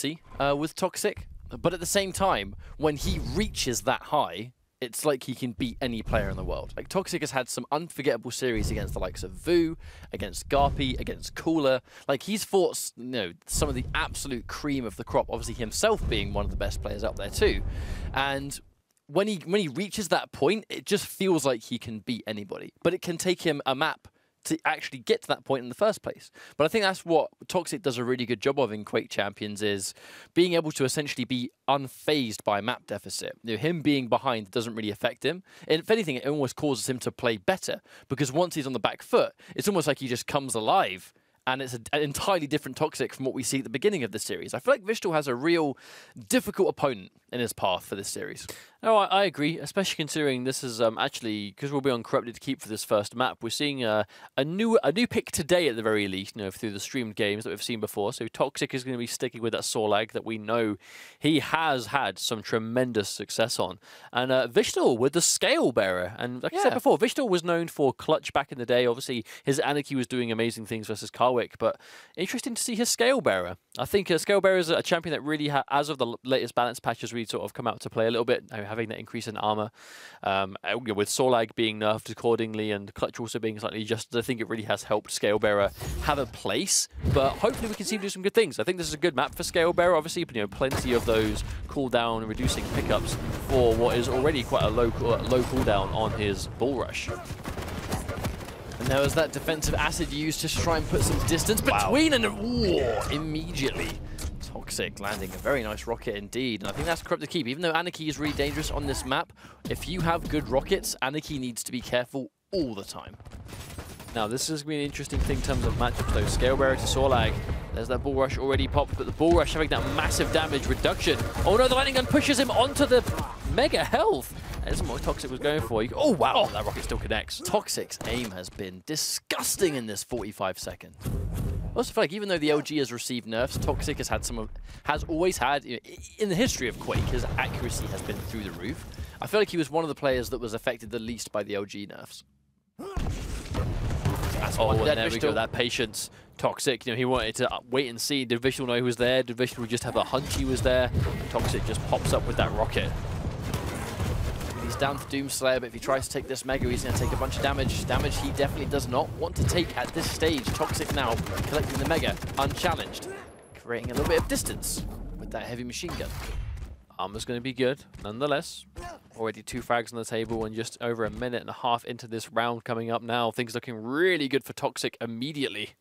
ability with Toxic, but at the same time, when he reaches that high, it's like he can beat any player in the world. Like, Toxic has had some unforgettable series against the likes of Vu, against Garpy, against Cooler. Like, he's fought, you know, some of the absolute cream of the crop, obviously himself being one of the best players out there too. And when he reaches that point, it just feels like he can beat anybody. But it can take him a map to actually get to that point in the first place. But I think that's what Toxic does a really good job of in Quake Champions, is being able to essentially be unfazed by map deficit. You know, him being behind doesn't really affect him. And if anything, it almost causes him to play better, because once he's on the back foot, it's almost like he just comes alive. And it's an entirely different Toxic from what we see at the beginning of the series. I feel like wichtL has a real difficult opponent in his path for this series. No, I agree, especially considering this is actually, because we'll be on Corrupted to keep for this first map, we're seeing a new pick today at the very least, you know, through the streamed games that we've seen before. So Toxic is going to be sticking with that Sorlag that we know he has had some tremendous success on. And wichtL with the Scale Bearer. And like I said before, wichtL was known for clutch back in the day. Obviously, his Anarchy was doing amazing things versus Karwick, but interesting to see his Scale Bearer. I think Scale Bearer is a champion that really, as of the latest balance patches, really sort of come out to play a little bit, having that increase in armor. With Sorlag being nerfed accordingly and Clutch also being slightly adjusted, I think it really has helped Scale Bearer have a place. But hopefully we can see him do some good things. I think this is a good map for Scale Bearer. Obviously, you know, plenty of those cooldown and reducing pickups for what is already quite a low cooldown on his Bull Rush. And there was that defensive acid used to try and put some distance between, and immediately Toxic landing a very nice rocket indeed. And I think that's Corrupted Keep. Even though Anarchy is really dangerous on this map, if you have good rockets, Anarchy needs to be careful all the time. Now, this is going to be an interesting thing in terms of matchups, though. Scale Bearer to Sorlag. There's that Bull Rush already popped, but the Bull Rush having that massive damage reduction. Oh no, the Lightning Gun pushes him onto the Mega Health. That isn't what Toxic was going for. Oh wow, that rocket still connects. Toxic's aim has been disgusting in this 45 seconds. I also feel like even though the LG has received nerfs, Toxic has always had, you know, in the history of Quake, his accuracy has been through the roof. I feel like he was one of the players that was affected the least by the LG nerfs. Oh, and there we go, that patience. Toxic, you know, he wanted to wait and see. Did wichtL know he was there? Did wichtL just have a hunch he was there? Toxic just pops up with that rocket. He's down to Doomslayer, but if he tries to take this Mega, he's going to take a bunch of damage. Damage he definitely does not want to take at this stage. Toxic now collecting the Mega, unchallenged, creating a little bit of distance with that heavy machine gun. Armor's going to be good, nonetheless. Already 2 frags on the table and just over a minute and a half into this round coming up now. Things looking really good for Toxic immediately.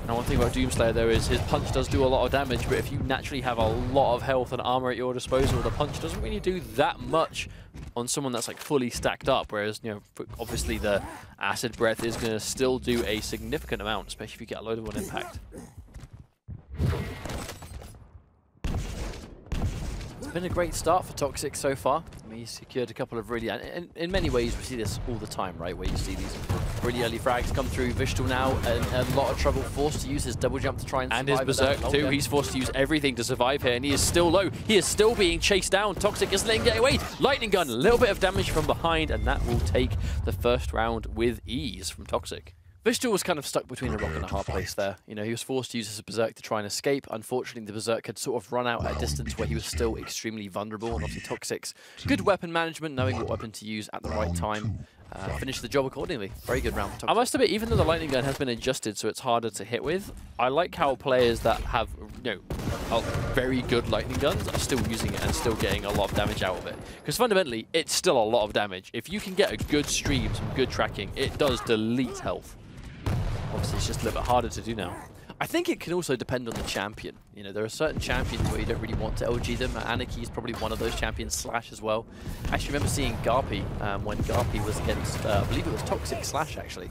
Now, one thing about Doomslayer, though, is his punch does do a lot of damage, but if you naturally have a lot of health and armor at your disposal, the punch doesn't really do that much on someone that's like fully stacked up, whereas, you know, obviously the Acid Breath is going to still do a significant amount, especially if you get a load of one impact. It's been a great start for Toxic so far. I mean, he's secured a couple of really, and in many ways we see this all the time, right, where you see these really early frags come through. wichtL now in a lot of trouble, forced to use his double jump to try and survive. And his Berserk too, he's forced to use everything to survive here, and he is still low. He is still being chased down. Toxic isn't letting him get away. Lightning Gun, a little bit of damage from behind, and that will take the first round with ease from Toxic. wichtL was kind of stuck between a rock and a hard place there. You know, he was forced to use his Berserk to try and escape. Unfortunately, the Berserk had sort of run out at a distance where he was still extremely vulnerable, and obviously Toxic's good weapon management, knowing what weapon to use at the right time, finished the job accordingly. Very good round for Toxic. I must admit, even though the Lightning Gun has been adjusted so it's harder to hit with, I like how players that have, you know, very good Lightning Guns are still using it and still getting a lot of damage out of it. Because fundamentally, it's still a lot of damage. If you can get a good stream, some good tracking, it does delete health. Obviously, it's just a little bit harder to do now. I think it can also depend on the champion. You know, there are certain champions where you don't really want to LG them. Anarchy is probably one of those champions, Slash as well. I actually remember seeing Garpy when Garpy was against, I believe it was Toxic Slash actually.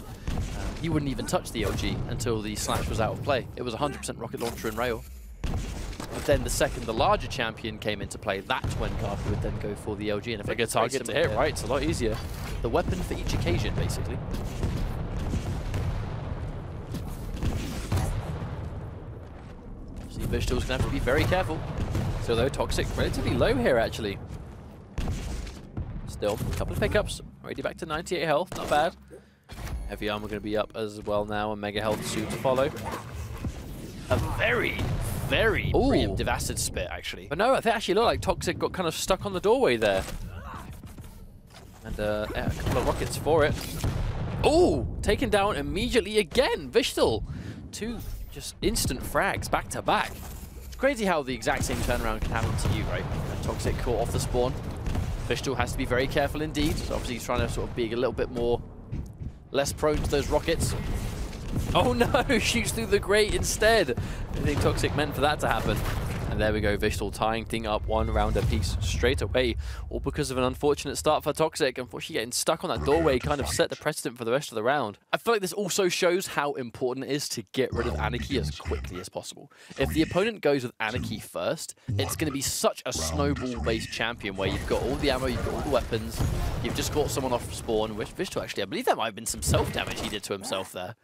He wouldn't even touch the LG until the Slash was out of play. It was 100% rocket launcher and rail. But then the second the larger champion came into play, that's when Garpy would then go for the LG. And a bigger target to hit, right? It's a lot easier. The weapon for each occasion, basically. wichtL's going to have to be very careful. So though, Toxic relatively low here actually. Still, a couple of pickups. Already back to 98 health, not bad. Heavy armor going to be up as well now, and Mega Health soon to follow. a very, very preemptive acid spit, actually. But no, it actually looked like Toxic got kind of stuck on the doorway there. And a couple of rockets for it. Oh, taken down immediately again. wichtL, 2 just instant frags back to back. It's crazy how the exact same turnaround can happen to you, right? And Toxic caught off the spawn. wichtL has to be very careful indeed. So obviously he's trying to sort of be a little bit more, less prone to those rockets. Oh no, shoots through the grate instead. I think Toxic meant for that to happen. And there we go, wichtL tying thing up 1 round apiece straight away. All because of an unfortunate start for Toxic. Unfortunately, getting stuck on that doorway kind of set the precedent for the rest of the round. I feel like this also shows how important it is to get rid of Anarchy as quickly as possible. If the opponent goes with Anarchy first, it's going to be such a snowball-based champion where you've got all the ammo, you've got all the weapons, you've just caught someone off spawn, which wichtL actually, I believe that might have been some self-damage he did to himself there.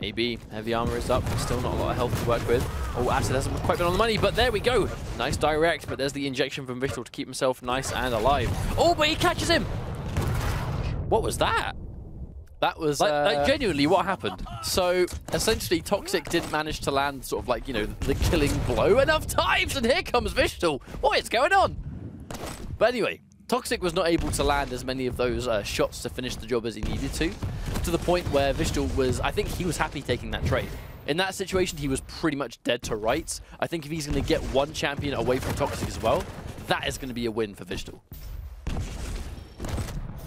Maybe. Heavy armor is up. Still not a lot of health to work with. Oh, Acid hasn't quite been on the money, but there we go. Nice direct, but there's the injection from wichtL to keep himself nice and alive. Oh, but he catches him! What was that? That was... Like genuinely, what happened? So, essentially, Toxic didn't manage to land sort of like, you know, the killing blow enough times, and here comes wichtL. What is going on? But anyway, Toxic was not able to land as many of those shots to finish the job as he needed to the point where wichtL was, I think he was happy taking that trade. In that situation, he was pretty much dead to rights. I think if he's going to get one champion away from Toxic as well, that is going to be a win for wichtL.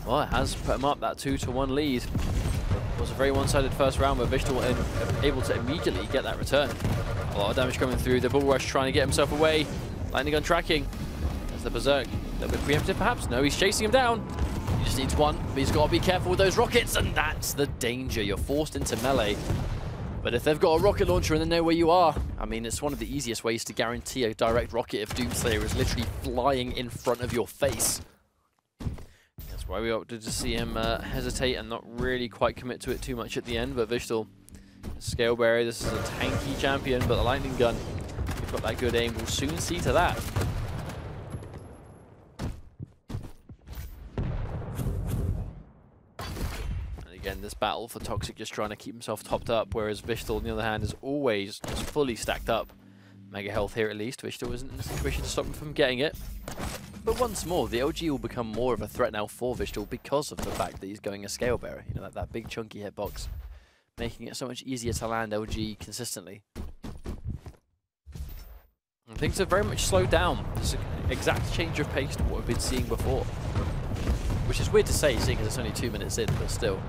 Well, it has put him up, that 2-1 lead. It was a very one-sided first round, but wichtL was able to immediately get that return. A lot of damage coming through. The Bull Rush trying to get himself away. Lightning gun tracking. There's the Berserk. A little bit preemptive, perhaps. No, he's chasing him down. He just needs one, but he's got to be careful with those rockets, and that's the danger. You're forced into melee. But if they've got a rocket launcher and they know where you are, I mean, it's one of the easiest ways to guarantee a direct rocket if Doomslayer is literally flying in front of your face. That's why we opted to see him hesitate and not really quite commit to it too much at the end. But wichtL, Scale Barrier, this is a tanky champion, but the Lightning Gun, we've got that good aim. We'll soon see to that. Again, this battle for Toxic just trying to keep himself topped up, whereas wichtL, on the other hand, is always just fully stacked up. Mega health here at least. wichtL isn't in a situation to stop him from getting it. But once more, the LG will become more of a threat now for wichtL because of the fact that he's going a Scale Bearer. You know, that big chunky hitbox, making it so much easier to land LG consistently. And things have very much slowed down. It's an exact change of pace to what we've been seeing before. Which is weird to say, seeing as it's only 2 minutes in, but still.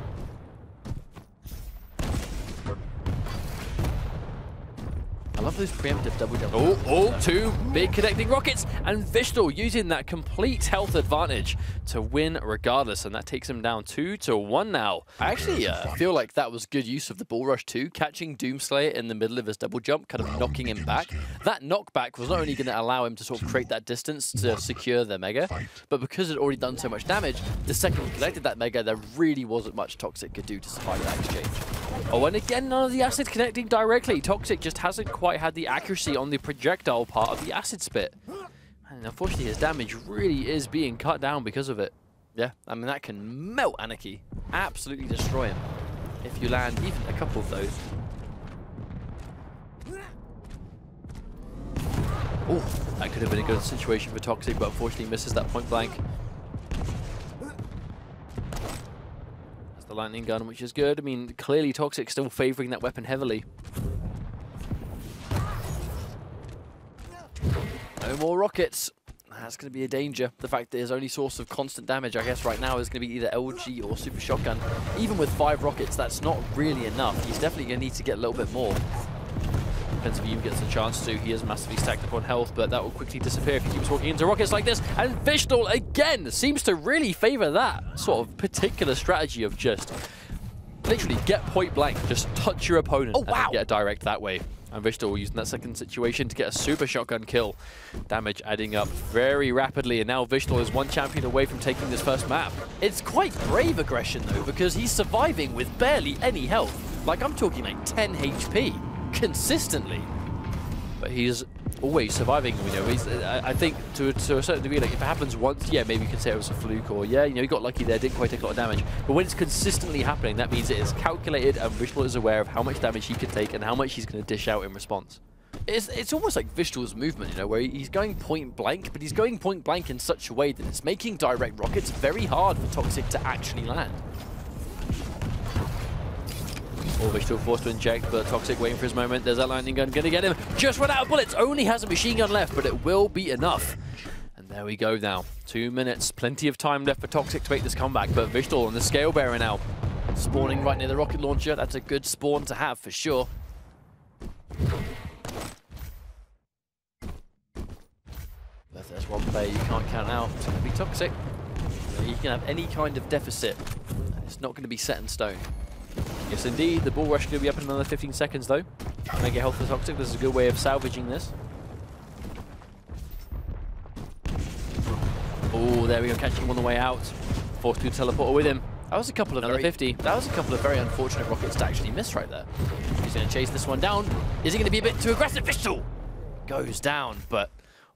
I love those preemptive double jumps. Oh, 2 big connecting rockets, and wichtL using that complete health advantage to win regardless, and that takes him down 2-1 now. I actually feel like that was good use of the Bull Rush too, catching Doomslayer in the middle of his double jump, kind of knocking him back. That knockback was not only going to allow him to sort of create that distance to secure the Mega, but because it had already done so much damage, the second he collected that Mega, there really wasn't much Toxic could do to survive that exchange. Oh, and again, none of the acid connecting directly. Toxic just hasn't quite had the accuracy on the projectile part of the acid spit. And unfortunately, his damage really is being cut down because of it. Yeah, I mean, that can melt Anarchy. Absolutely destroy him if you land even a couple of those. Oh, that could have been a good situation for Toxic, but unfortunately misses that point blank. The Lightning Gun, which is good. I mean, clearly Toxic still favoring that weapon heavily. No more rockets. That's going to be a danger. The fact that his only source of constant damage, I guess, right now is going to be either LG or Super Shotgun. Even with 5 rockets, that's not really enough. He's definitely going to need to get a little bit more. Depends if he even gets a chance to. He is massively stacked up on health, but that will quickly disappear if he keeps walking into rockets like this. And wichtL, again, seems to really favor that sort of particular strategy of just literally get point blank, just touch your opponent and then get direct that way. And wichtL using that second situation to get a super shotgun kill. Damage adding up very rapidly, and now wichtL is 1 champion away from taking this first map. It's quite brave aggression, though, because he's surviving with barely any health. Like, I'm talking like 10 HP. Consistently. but he's always surviving. You know, I think to a certain degree, like if it happens once, yeah, maybe you can say it was a fluke, or yeah, you know, he got lucky there, didn't quite take a lot of damage. But when it's consistently happening, that means it is calculated, and wichtL is aware of how much damage he can take and how much he's going to dish out in response. It's almost like wichtL's movement, you know, where he's going point blank, but he's going point blank in such a way that it's making direct rockets very hard for toxjq to actually land. Or wichtL forced to inject, but toxjq waiting for his moment. There's that lightning gun, gonna get him. Just run out of bullets, only has a machine gun left, but it will be enough. And there we go now. 2 minutes, plenty of time left for toxjq to make this comeback, but wichtL on the scale bearer now. Spawning right near the rocket launcher, that's a good spawn to have for sure. But if there's one player you can't count out, it's going to be toxjq. You can have any kind of deficit, and it's not going to be set in stone. Yes, indeed. The ball rush is going to be up in another 15 seconds, though. Mega health for toxjq. This is a good way of salvaging this. Oh, there we go. Catching him on the way out. Forced to teleport with him. That was a couple of another 50. That was a couple of very unfortunate rockets to actually miss right there. He's going to chase this one down. Is he going to be a bit too aggressive? wichtL goes down, but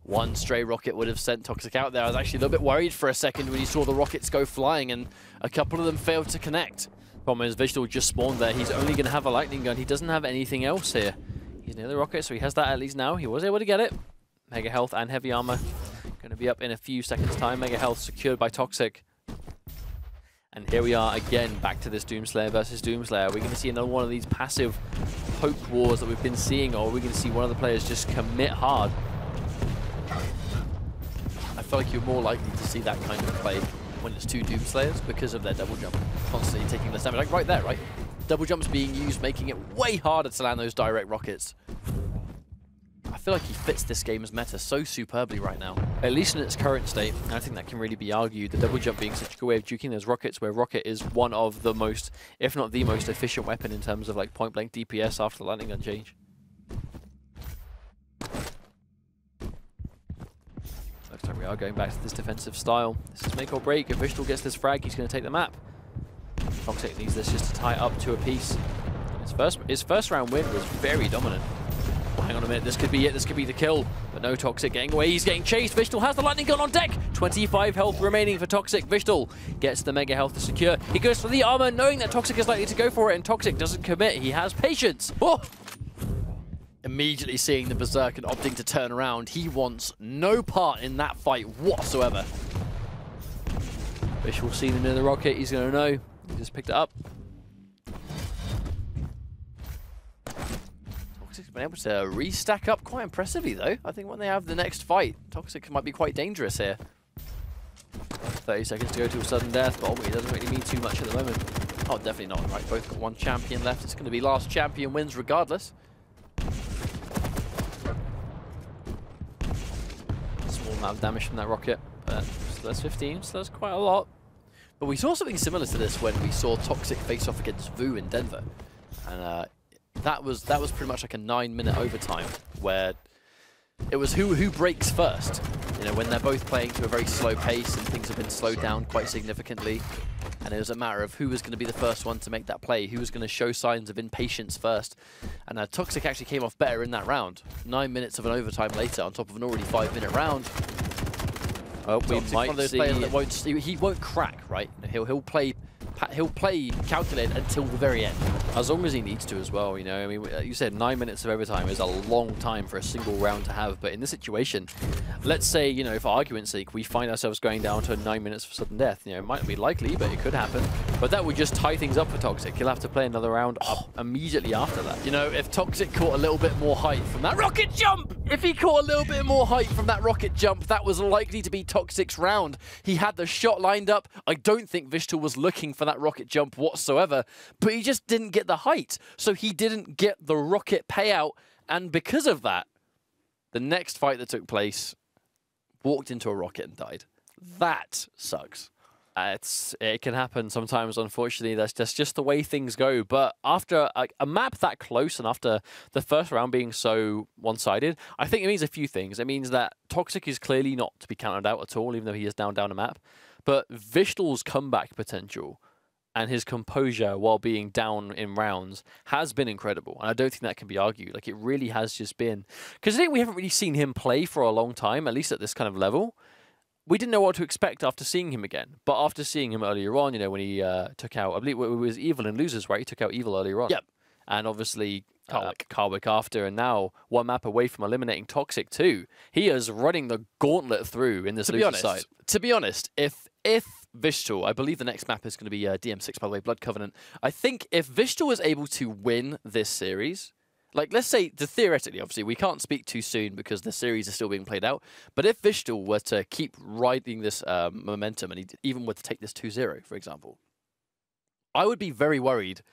one stray rocket would have sent toxjq out there. I was actually a little bit worried for a second when he saw the rockets go flying, and a couple of them failed to connect. Problem is, wichtL just spawned there. He's only going to have a lightning gun. He doesn't have anything else here. He's near the rocket, so he has that at least now. He was able to get it. Mega health and heavy armor going to be up in a few seconds' time. Mega health secured by toxjq. And here we are again, back to this Doomslayer versus Doomslayer. We're going to see another one of these passive poke wars that we've been seeing, or we're going to see one of the players just commit hard. I feel like you're more likely to see that kind of play when it's two Doomslayers because of their double jump, constantly taking less damage. Like right there, right? Double jumps being used, making it way harder to land those direct rockets. I feel like he fits this game's meta so superbly right now. At least in its current state, I think that can really be argued. The double jump being such a good way of juking those rockets, where rocket is one of the most, if not the most efficient weapon in terms of like point blank DPS after the lightning gun change. Looks like we are going back to this defensive style. This is make or break. If wichtL gets this frag, he's going to take the map. toxjq needs this just to tie it up to a piece. His first round win was very dominant. Well, hang on a minute, this could be it, this could be the kill. But no, toxjq getting away, he's getting chased. wichtL has the lightning gun on deck. 25 health remaining for toxjq. wichtL gets the mega health to secure. He goes for the armor, knowing that toxjq is likely to go for it, and toxjq doesn't commit. He has patience. Oh! Immediately seeing the Berserk and opting to turn around. He wants no part in that fight whatsoever. wichtL seen him near the rocket, he's going to know. He just picked it up. toxjq's been able to restack up quite impressively, though. I think when they have the next fight, toxjq might be quite dangerous here. 30 seconds to go to a sudden death, but it doesn't really mean too much at the moment. Oh, definitely not. Right, both got one champion left. It's going to be last champion wins regardless. Small amount of damage from that rocket, but that's 15, so that's quite a lot. But we saw something similar to this when we saw toxjq face off against Vu in Denver. And that was pretty much like a 9-minute overtime where it was who breaks first. You know, when they're both playing to a very slow pace and things have been slowed down quite significantly. And it was a matter of who was going to be the first one to make that play, who was going to show signs of impatience first. And toxjq actually came off better in that round. 9 minutes of an overtime later on top of an already 5-minute round. Oh, we toxjq, might one of those see players that he won't crack, right? He'll play calculated until the very end. As long as he needs to as well, you know. I mean, you said 9 minutes of overtime is a long time for a single round to have, but in this situation, let's say, you know, for argument's sake, we find ourselves going down to 9 minutes for sudden death. You know, it might not be likely, but it could happen. But that would just tie things up for toxjq. He'll have to play another round up immediately after that. You know, if toxjq caught a little bit more height from that rocket jump, if he caught a little bit more height from that rocket jump, that was likely to be toxjq's round. He had the shot lined up. I don't think wichtL was looking for that rocket jump whatsoever, but he just didn't get the height, so he didn't get the rocket payout, and because of that, the next fight that took place, walked into a rocket and died. That sucks. It can happen sometimes, unfortunately. That's just the way things go. But after a map that close and after the first round being so one-sided, I think it means a few things. It means that toxjq is clearly not to be counted out at all, even though he is down a map. But wichtL's comeback potential and his composure while being down in rounds has been incredible. And I don't think that can be argued. Like, it really has just been... Because I think we haven't really seen him play for a long time, at least at this kind of level. We didn't know what to expect after seeing him again. But after seeing him earlier on, you know, when he took out... I believe it was Evil in Losers, right? He took out Evil earlier on. Yep. And obviously... Karwick after, and now one map away from eliminating Toxic too. He is running the gauntlet through in this loser side. To be honest, if wichtL, I believe the next map is going to be DM6, by the way, Blood Covenant. I think if wichtL is able to win this series, like, let's say, theoretically, obviously, we can't speak too soon because the series is still being played out, but if wichtL were to keep riding this momentum, and he even were to take this 2-0, for example, I would be very worried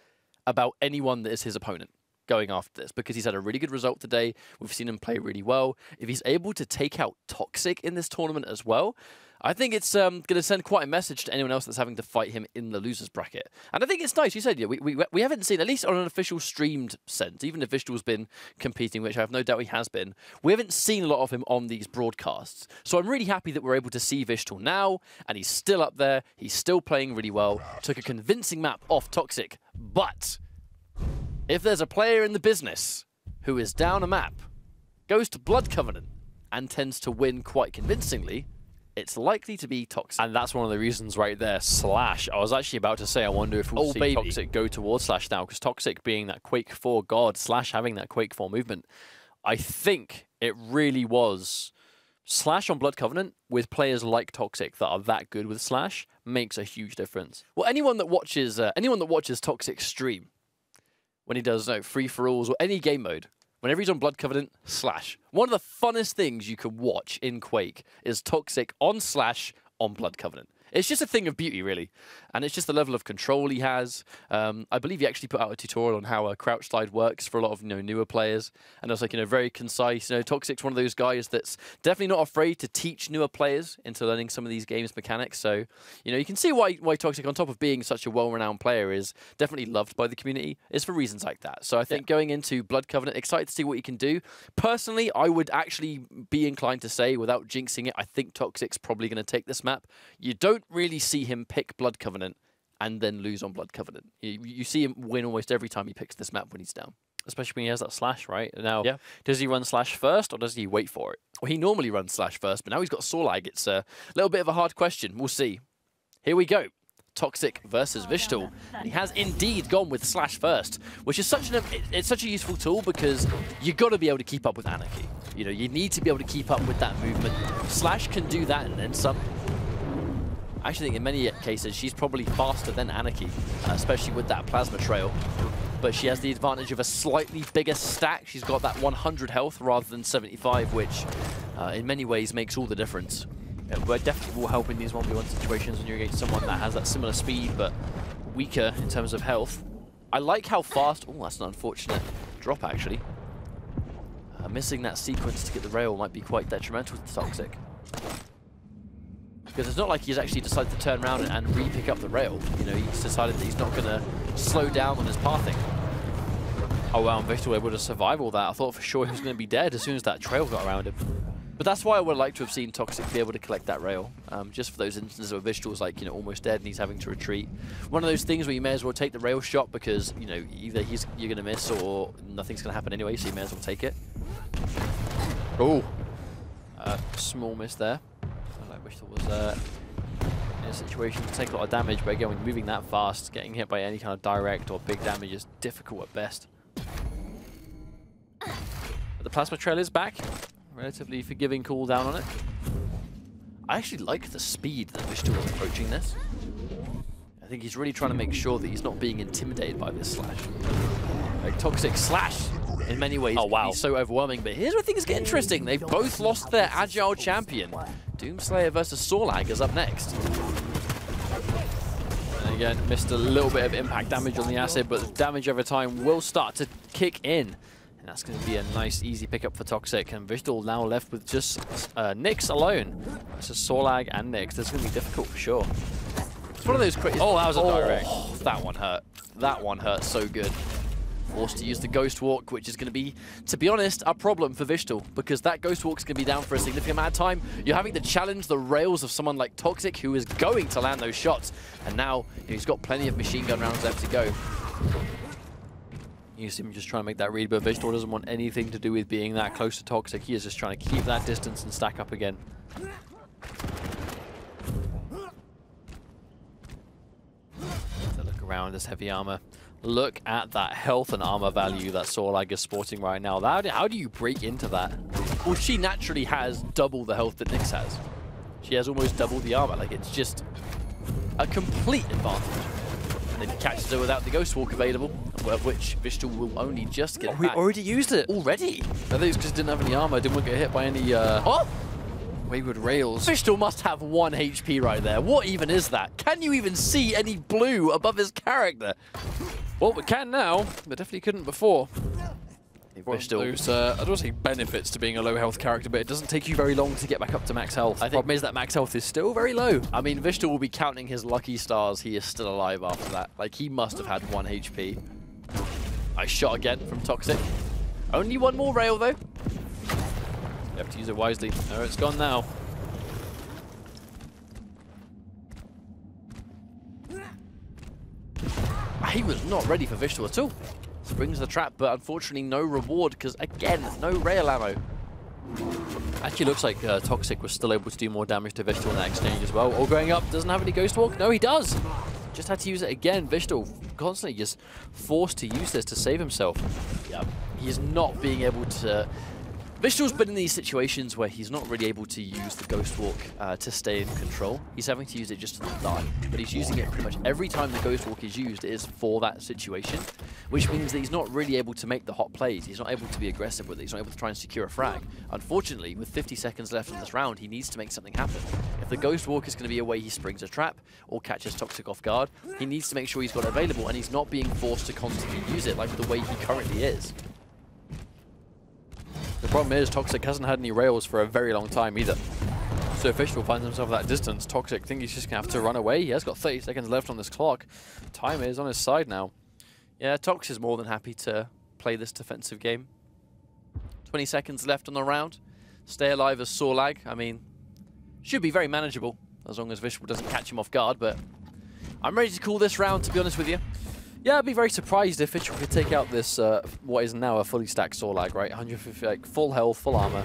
about anyone that is his opponent going after this, because he's had a really good result today. We've seen him play really well. If he's able to take out Toxic in this tournament as well, I think it's going to send quite a message to anyone else that's having to fight him in the losers bracket. And I think it's nice. You said, yeah, we haven't seen, at least on an official streamed sense, even if wichtL's been competing, which I have no doubt he has been, we haven't seen a lot of him on these broadcasts. So I'm really happy that we're able to see wichtL now, and he's still up there. He's still playing really well. Took a convincing map off Toxic, but if there's a player in the business who is down a map, goes to Blood Covenant, and tends to win quite convincingly, it's likely to be Toxic. And that's one of the reasons right there. Slash. I was actually about to say, I wonder if we'll see Toxic go towards Slash now, because Toxic being that Quake 4 god, Slash having that Quake 4 movement, I think it really was Slash on Blood Covenant with players like Toxic that are that good with Slash makes a huge difference. Well, anyone that watches Toxic stream, when he does free-for-alls or any game mode, whenever he's on Blood Covenant, Slash. One of the funnest things you can watch in Quake is Toxic on Slash on Blood Covenant. It's just a thing of beauty, really. And it's just the level of control he has. I believe he actually put out a tutorial on how a crouch slide works for a lot of newer players. And it was like, very concise. Toxic's one of those guys that's definitely not afraid to teach newer players into learning some of these games mechanics. So, you can see why Toxic, on top of being such a well-renowned player, is definitely loved by the community, is for reasons like that. So I think going into Blood Covenant, excited to see what he can do. Personally, I would actually be inclined to say, without jinxing it, I think Toxic's probably going to take this map. You don't really see him pick Blood Covenant and then lose on Blood Covenant. You see him win almost every time he picks this map when he's down. Especially when he has that Slash, right? Now, does he run Slash first, or does he wait for it? Well, he normally runs Slash first, but now he's got Sorlag. It's a little bit of a hard question. We'll see. Here we go. Toxic versus wichtL. And he has indeed gone with Slash first, which is such a useful tool, because you got to be able to keep up with Anarchy. You need to be able to keep up with that movement. Slash can do that and then some. I actually think in many cases she's probably faster than Anarchy, especially with that plasma trail. But she has the advantage of a slightly bigger stack. She's got that 100 health rather than 75, which in many ways makes all the difference. But definitely will help in these 1v1 situations when you're against someone that has that similar speed but weaker in terms of health. I like how fast... Oh, that's an unfortunate drop, actually. Missing that sequence to get the rail might be quite detrimental to Toxic. Because it's not like he's actually decided to turn around and re-pick up the rail. He's decided that he's not going to slow down on his pathing. Oh wow, and wichtL able to survive all that. I thought for sure he was going to be dead as soon as that trail got around him. But that's why I would like to have seen Toxic be able to collect that rail. Just for those instances where wichtL's like, almost dead and he's having to retreat. One of those things where you may as well take the rail shot, because, either you're going to miss or nothing's going to happen anyway, so you may as well take it. Oh, small miss there. wichtL was in a situation to take a lot of damage, but again, when moving that fast, getting hit by any kind of direct or big damage is difficult at best. But the plasma trail is back. Relatively forgiving cooldown on it. I actually like the speed that wichtL is approaching this. I think he's really trying to make sure that he's not being intimidated by this Slash. Like, Toxic Slash, in many ways, he's so overwhelming. But here's where things get interesting. They've both lost their Agile champion. Doomslayer versus Sorlag is up next. And again, missed a little bit of impact damage on the acid, but the damage over time will start to kick in. And that's going to be a nice, easy pickup for Toxic. And wichtL now left with just Nyx alone. This is Sorlag and Nyx. This is going to be difficult for sure. It's one of those crazy... Oh, that was a direct. That one hurt. That one hurt so good. forced to use the Ghost Walk, which is going to be, to be honest, a problem for wichtL, because that Ghost Walk is going to be down for a significant amount of time. You're having to challenge the rails of someone like toxjq, who is going to land those shots, and now he's got plenty of machine gun rounds left to go. You see him just trying to make that read, but wichtL doesn't want anything to do with being that close to toxjq. He is just trying to keep that distance and stack up again. So look around this heavy armor. Look at that health and armor value that solarlag is sporting right now. How do you break into that? Well, she naturally has double the health that Nyx has. She has almost double the armor. Like, it's just a complete advantage. And then he catches her without the Ghost Walk available, of which wichtL will only just get We back. already used it. Already? I think it's because it didn't have any armor. Didn't want to get hit by any wayward rails. wichtL must have 1 HP right there. What even is that? Can you even see any blue above his character? Well, we can now, but definitely couldn't before. wichtL. There's, I don't want to say benefits to being a low health character, but it doesn't take you very long to get back up to max health. The problem is that max health is still very low. I mean, wichtL will be counting his lucky stars. He is still alive after that. Like, he must have had 1 HP. Nice shot again from toxjq. Only 1 more rail, though. You have to use it wisely. No, it's gone now. He was not ready for wichtL at all. Springs the trap, but unfortunately no reward, because again, no rail ammo. Actually looks like toxjq was still able to do more damage to wichtL in that exchange as well. All going up, doesn't have any Ghost Walk? No, he does! Just had to use it again. wichtL constantly just forced to use this to save himself. Yeah, he's not being able to... wichtL's been in these situations where he's not really able to use the Ghost Walk to stay in control. He's having to use it just to die, but he's using it pretty much every time the Ghost Walk is used is for that situation, which means that he's not really able to make the hot plays. He's not able to be aggressive with it. He's not able to try and secure a frag. Unfortunately, with 50 seconds left in this round, he needs to make something happen. If the Ghost Walk is going to be a way he springs a trap or catches toxjq off guard, he needs to make sure he's got it available, and he's not being forced to constantly use it like the way he currently is. The problem is toxjq hasn't had any rails for a very long time either. So if wichtL finds himself at that distance, toxjq thinks he's just going to have to run away. He has got 30 seconds left on this clock. Time is on his side now. Yeah, Tox is more than happy to play this defensive game. 20 seconds left on the round. Stay alive as solarlag. I mean, should be very manageable as long as wichtL doesn't catch him off guard, but I'm ready to call this round, to be honest with you. Yeah, I'd be very surprised if wichtL could take out this, what is now a fully stacked solarlag, right? 150, like, full health, full armor.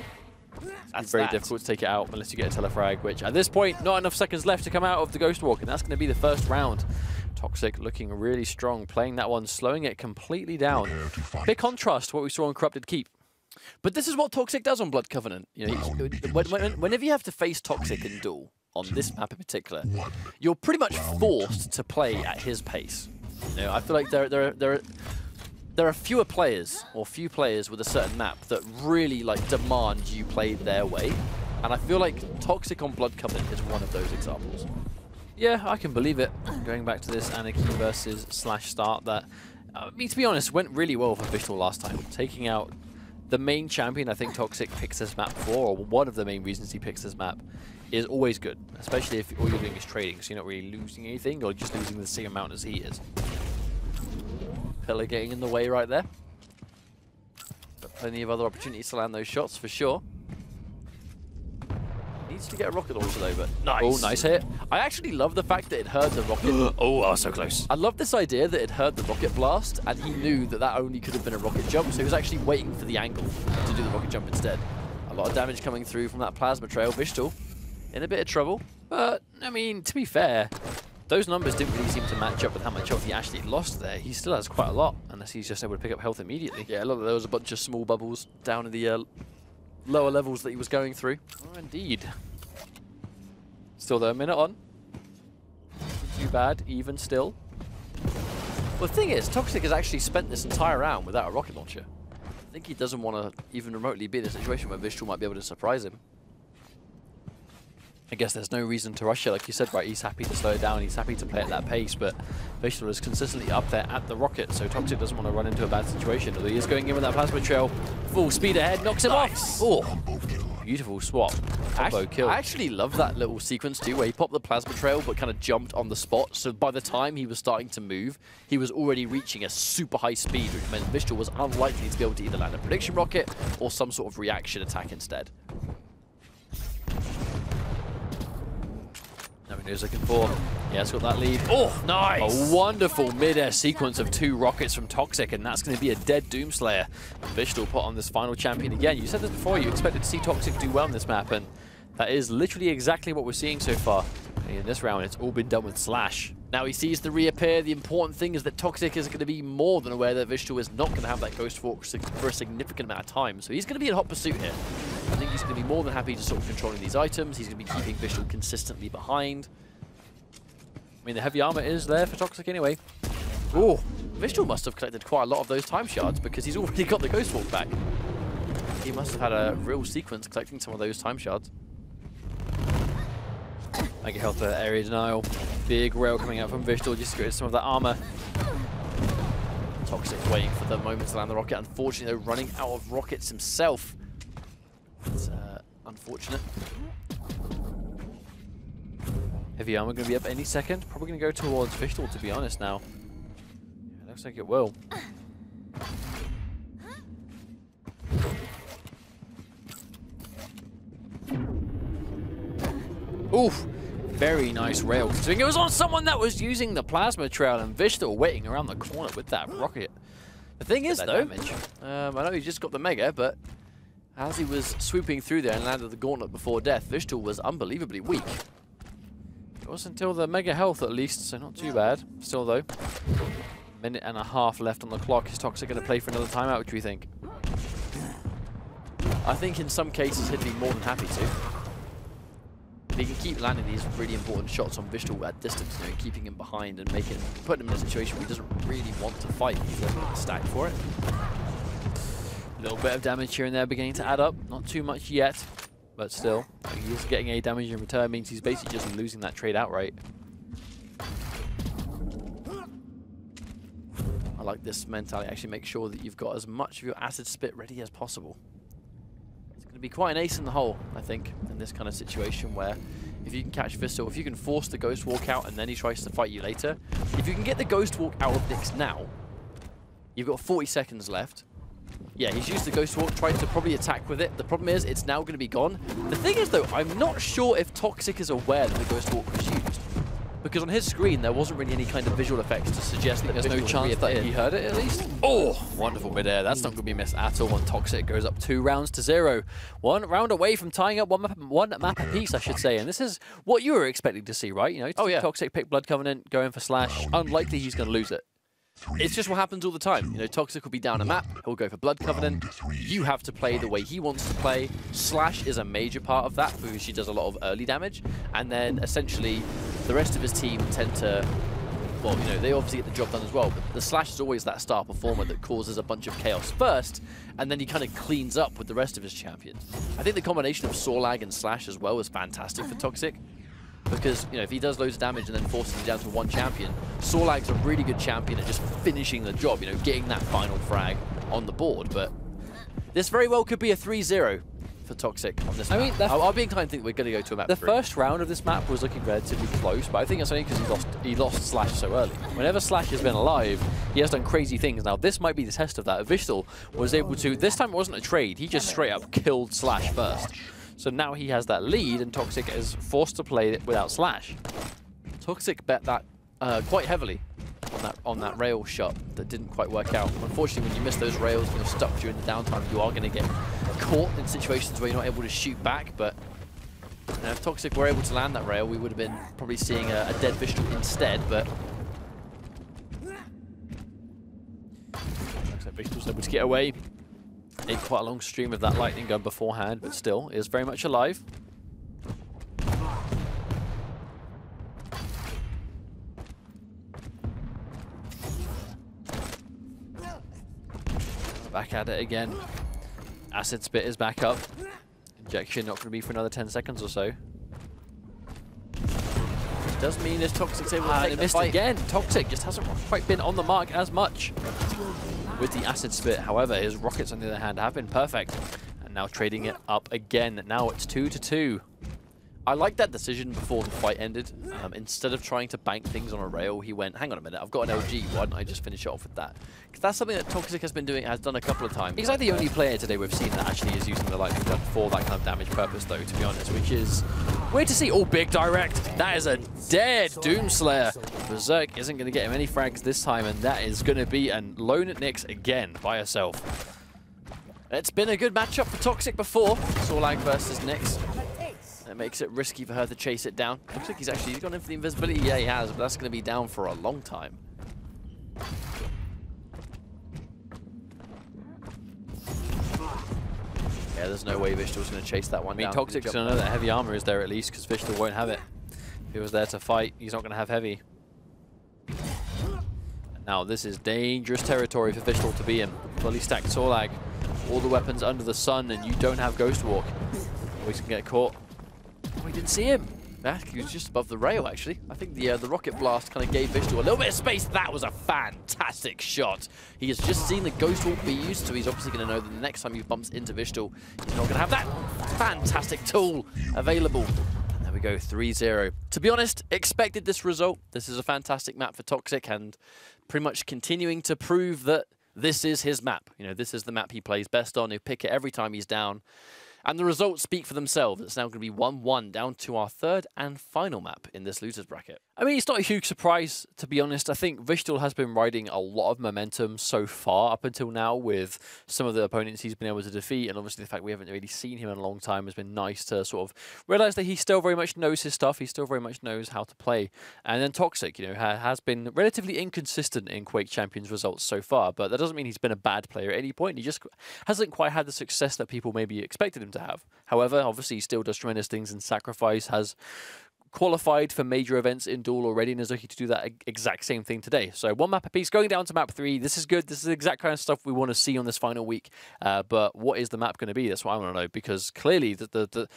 It's very difficult to take it out unless you get a telefrag, which at this point, not enough seconds left to come out of the Ghost Walk, and that's going to be the first round. toxjq looking really strong, playing that one, slowing it completely down. Big contrast to what we saw on Corrupted Keep. But this is what toxjq does on Blood Covenant. You know, whenever you have to face toxjq in duel, on this map in particular, you're pretty much forced to play at his pace. You know, I feel like there are fewer players, or few players with a certain map that really like demand you play their way, and I feel like toxjq on Blood Covenant is one of those examples. Yeah, I can believe it. Going back to this Anarchy versus /start that, I mean, to be honest, went really well for wichtL last time. Taking out the main champion I think toxjq picks this map for, or one of the main reasons he picks this map, is always good. Especially if all you're doing is trading, so you're not really losing anything, you're just losing the same amount as he is. Pillar getting in the way right there. But plenty of other opportunities to land those shots, for sure. Needs to get a rocket launcher though, but nice. Oh, nice hit. I actually love the fact that it heard the rocket. Oh, so close. I love this idea that it heard the rocket blast, and he knew that that only could have been a rocket jump, so he was actually waiting for the angle to do the rocket jump instead. A lot of damage coming through from that plasma trail. wichtL in a bit of trouble. But, I mean, to be fair, those numbers didn't really seem to match up with how much health he actually lost there. He still has quite a lot, unless he's just able to pick up health immediately. Yeah, there was a bunch of small bubbles down in the lower levels that he was going through. Oh, indeed. Still though, a minute on. Not too bad, even still. Well, the thing is, toxjq has actually spent this entire round without a rocket launcher. I think he doesn't want to even remotely be in a situation where wichtL might be able to surprise him. I guess there's no reason to rush it, like you said, right? He's happy to slow it down, he's happy to play at that pace, but wichtL is consistently up there at the rocket, so toxjq doesn't want to run into a bad situation. Although he is going in with that plasma trail, full speed ahead, knocks him off. Oh. Beautiful swap. Combo kill. I actually love that little sequence too, where he popped the plasma trail but kind of jumped on the spot. So by the time he was starting to move, he was already reaching a super high speed, which meant wichtL was unlikely to be able to either land a prediction rocket or some sort of reaction attack instead. Now he knows looking for. Yeah, it's got that lead. Oh, nice! A wonderful mid-air sequence of 2 rockets from toxjq, and that's going to be a dead Doomslayer. And wichtL put on this final champion again. You said this before, you expected to see toxjq do well in this map, and that is literally exactly what we're seeing so far. And in this round, it's all been done with Slash. Now he sees the reappear. The important thing is that toxjq is going to be more than aware that wichtL is not going to have that Ghost Walk for a significant amount of time. So he's going to be in hot pursuit here. I think he's going to be more than happy to sort of controlling these items. He's going to be keeping wichtL consistently behind. I mean, the heavy armor is there for toxjq anyway. Oh, wichtL must have collected quite a lot of those time shards because he's already got the Ghost Walk back. He must have had a real sequence collecting some of those time shards. Mega health for area denial. Big rail coming out from wichtL just to get some of that armor. toxjq waiting for the moment to land the rocket. Unfortunately, though, running out of rockets himself. It's unfortunate. Heavy armor going to be up any second. Probably going to go towards wichtL, to be honest now. Yeah, looks like it will. Oof! Very nice rail. Considering it was on someone that was using the plasma trail, and wichtL waiting around the corner with that rocket. The thing is, though, damage. I know he just got the Mega, but as he was swooping through there and landed the gauntlet before death, wichtL was unbelievably weak. It was until the mega health at least, so not too bad. Still though, minute and a half left on the clock. Is toxjq going to play for another timeout, what do you think? I think in some cases he'd be more than happy to. If he can keep landing these really important shots on wichtL at distance, you know, keeping him behind and putting him in a situation where he doesn't really want to fight. He's a stack for it. A little bit of damage here and there beginning to add up. Not too much yet. But still, he's getting a damage in return, means he's basically just losing that trade outright. I like this mentality. Actually make sure that you've got as much of your acid spit ready as possible. It's going to be quite an ace in the hole, I think, in this kind of situation where if you can catch wichtL, if you can force the Ghost Walk out and then he tries to fight you later, if you can get the Ghost Walk out of Nyx now, you've got 40 seconds left. Yeah, he's used the Ghost Walk, tried to probably attack with it. The problem is, it's now going to be gone. The thing is, though, I'm not sure if toxjq is aware that the Ghost Walk was used. Because on his screen, there wasn't really any kind of visual effects to suggest that there's no chance that he heard it, at least. Oh, wonderful midair. That's not going to be missed at all when toxjq goes up 2 rounds to 0. 1 round away from tying up one map apiece, I should say. And this is what you were expecting to see, right? You know, toxjq pick Blood Covenant, go in for Slash. Unlikely he's going to lose it. It's just what happens all the time. You know, toxjq will be down a map, he'll go for Blood Covenant. You have to play the way he wants to play. Slash is a major part of that because she does a lot of early damage. And then essentially the rest of his team tend to, well, you know, they obviously get the job done as well, but the Slash is always that star performer that causes a bunch of chaos first, and then he kind of cleans up with the rest of his champions. I think the combination of Sorlag and Slash as well is fantastic for toxjq. Because, you know, if he does loads of damage and then forces you down to 1 champion, Sorlag's a really good champion at just finishing the job, you know, getting that final frag on the board. But this very well could be a 3-0 for toxjq on this map. I mean, I'll be inclined to think we're going to go to a map 3. The first round of this map was looking relatively close, but I think it's only because he lost Slash so early. Whenever Slash has been alive, he has done crazy things. Now, this might be the test of that. wichtL was able to, this time it wasn't a trade, he just straight up killed Slash first. So now he has that lead, and toxjq is forced to play it without Slash. toxjq bet that quite heavily on that rail shot that didn't quite work out. Unfortunately, when you miss those rails and you're stuck during the downtime, you are going to get caught in situations where you're not able to shoot back. But you know, if toxjq were able to land that rail, we would have been probably seeing a dead wichtL instead. But looks like wichtL's able to get away. Made quite a long stream of that lightning gun beforehand, but still is very much alive. Back at it again. Acid spit is back up. Injection not going to be for another 10 seconds or so. Which does mean if toxjq's able to take the missed fight again. toxjq just hasn't quite been on the mark as much with the acid spit. However, his rockets on the other hand have been perfect. And and now trading it up again. Now it's 2-2. I like that decision before the fight ended. Instead of trying to bank things on a rail, he went, hang on a minute, I've got an LG, why don't I just finish it off with that? Because that's something that Toxic has done a couple of times. He's like the only player today we've seen that actually is using the lightning gun for that kind of damage purpose though, to be honest, which is weird to see. Oh, big direct. That is a dead Doomslayer. Berserk isn't going to get him any frags this time, and that is going to be a lone at Nyx again by herself. It's been a good matchup for Toxic before. Sorlag versus Nyx. It makes it risky for her to chase it down. Looks like he's gone in for the invisibility. Yeah, he has, but that's going to be down for a long time. Yeah, there's no way wichtL's going to chase that one down. I mean, Toxic's going to know that heavy armor is there at least, because wichtL won't have it. If he was there to fight, he's not going to have heavy. And now this is dangerous territory for wichtL to be in. Fully stacked Sorlag. All the weapons under the sun, and you don't have Ghost Walk. Always can get caught. Oh, he didn't see him. Yeah, he was just above the rail, actually. I think the Rocket Blast kind of gave wichtL a little bit of space. That was a fantastic shot. He has just seen the Ghost Walk be used, so he's obviously going to know that the next time he bumps into wichtL, he's not going to have that fantastic tool available. And there we go, 3-0. To be honest, expected this result. This is a fantastic map for Toxic, and pretty much continuing to prove that this is his map. You know, this is the map he plays best on. He'll pick it every time he's down. And the results speak for themselves. It's now going to be 1-1 down to our third and final map in this losers bracket. I mean, it's not a huge surprise, to be honest. I think wichtL has been riding a lot of momentum so far up until now with some of the opponents he's been able to defeat. And obviously the fact we haven't really seen him in a long time has been nice to sort of realize that he still very much knows his stuff. He still very much knows how to play. And then Toxic, you know, has been relatively inconsistent in Quake Champions results so far. But that doesn't mean he's been a bad player at any point. He just hasn't quite had the success that people maybe expected him to have. However, obviously he still does tremendous things in Sacrifice, has qualified for major events in Duel already, and is looking to do that exact same thing today. So one map apiece, going down to map 3. This is good. This is the exact kind of stuff we want to see on this final week. But what is the map going to be? That's what I want to know, because clearly the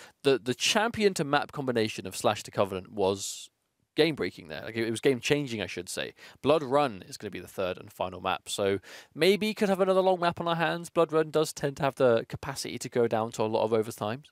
champion to map combination of Slash to Covenant was game-breaking there. Like, it was game-changing, I should say. Blood Run is going to be the third and final map, so maybe could have another long map on our hands. Blood Run does tend to have the capacity to go down to a lot of overtimes.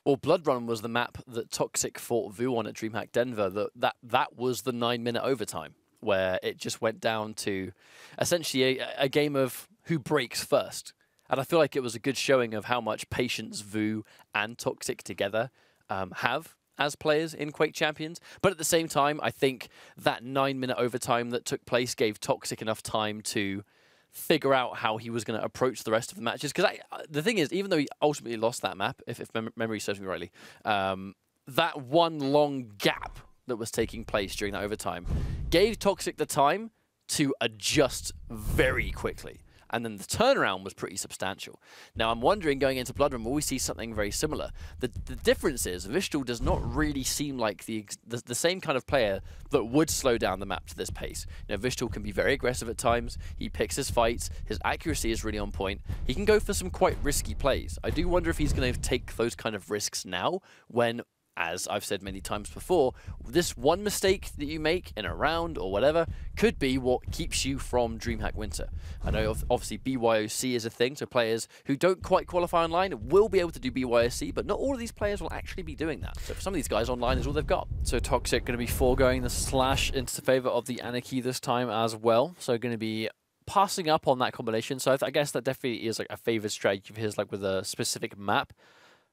Well, Blood Run was the map that Toxic fought Vu on at DreamHack Denver. That was the 9-minute overtime, where it just went down to essentially a game of who breaks first. And I feel like it was a good showing of how much patience Vu and Toxic together have as players in Quake Champions. But at the same time, I think that 9-minute overtime that took place gave Toxic enough time to figure out how he was going to approach the rest of the matches. Because the thing is, even though he ultimately lost that map, if memory serves me rightly, that one long gap that was taking place during that overtime gave Toxic the time to adjust very quickly. And then the turnaround was pretty substantial. Now, I'm wondering, going into Blood Run, will we see something very similar? The difference is, wichtL does not really seem like the same kind of player that would slow down the map to this pace. You know, wichtL can be very aggressive at times. He picks his fights. His accuracy is really on point. He can go for some quite risky plays. I do wonder if he's going to take those kind of risks now when, as I've said many times before, this one mistake that you make in a round or whatever could be what keeps you from DreamHack Winter. I know obviously BYOC is a thing, so players who don't quite qualify online will be able to do BYOC, but not all of these players will actually be doing that. So for some of these guys, online is all they've got. So Toxic going to be foregoing the Slash into favor of the Anarchy this time as well. So going to be passing up on that combination. So I guess that definitely is like a favored strategy of his, like with a specific map.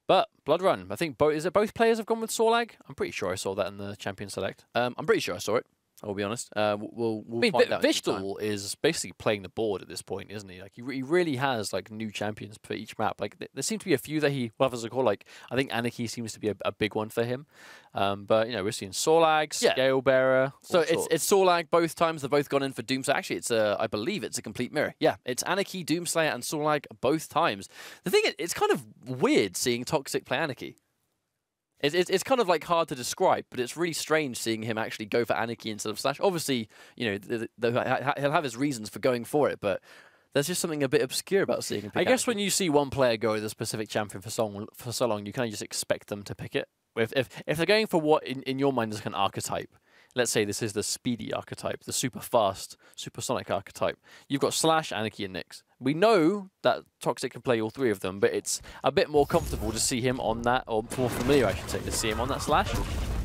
But Blood Run, I think both players have gone with Sorlag? I'm pretty sure I saw that in the Champion Select. I'm pretty sure I saw it. I'll be honest. We'll find out. wichtL is basically playing the board at this point, isn't he? Like he really has like new champions for each map. Like there seem to be a few that he will have as a call. Like I think Anarchy seems to be a big one for him. But you know, we're seeing Sorlag, Scale Bearer. So it's Sorlag both times. They've both gone in for Doomslayer. Actually, it's I believe it's a complete mirror. Yeah, it's Anarchy, Doomslayer, and Sorlag both times. The thing is, it's kind of weird seeing Toxic play Anarchy. It's kind of like hard to describe, but it's really strange seeing him actually go for Anarchy instead of Slash. Obviously, you know, he'll have his reasons for going for it, but there's just something a bit obscure about seeing him pick I guess Anarchy. when you see one player go with a specific champion for so long, you kind of just expect them to pick it. If they're going for what in your mind is like an archetype, let's say this is the speedy archetype, the super fast, supersonic archetype. You've got Slash, Anarchy, and Nyx. We know that toxjq can play all three of them, but it's a bit more comfortable to see him on that, or more familiar, I should say, to see him on that Slash.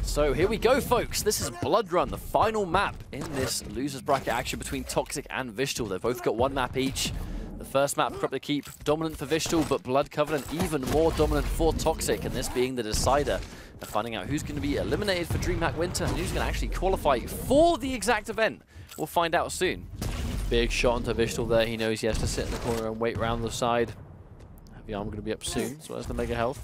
So here we go, folks. This is Blood Run, the final map in this losers bracket action between toxjq and wichtL. They've both got one map each. The first map, Corrupt to Keep, dominant for wichtL, but Blood Covenant even more dominant for toxjq, and this being the decider. They're finding out who's going to be eliminated for DreamHack Winter and who's going to actually qualify for the exact event. We'll find out soon. Big shot onto wichtL there. He knows he has to sit in the corner and wait around the side. Heavy Armor going to be up soon, as well as the Mega Health.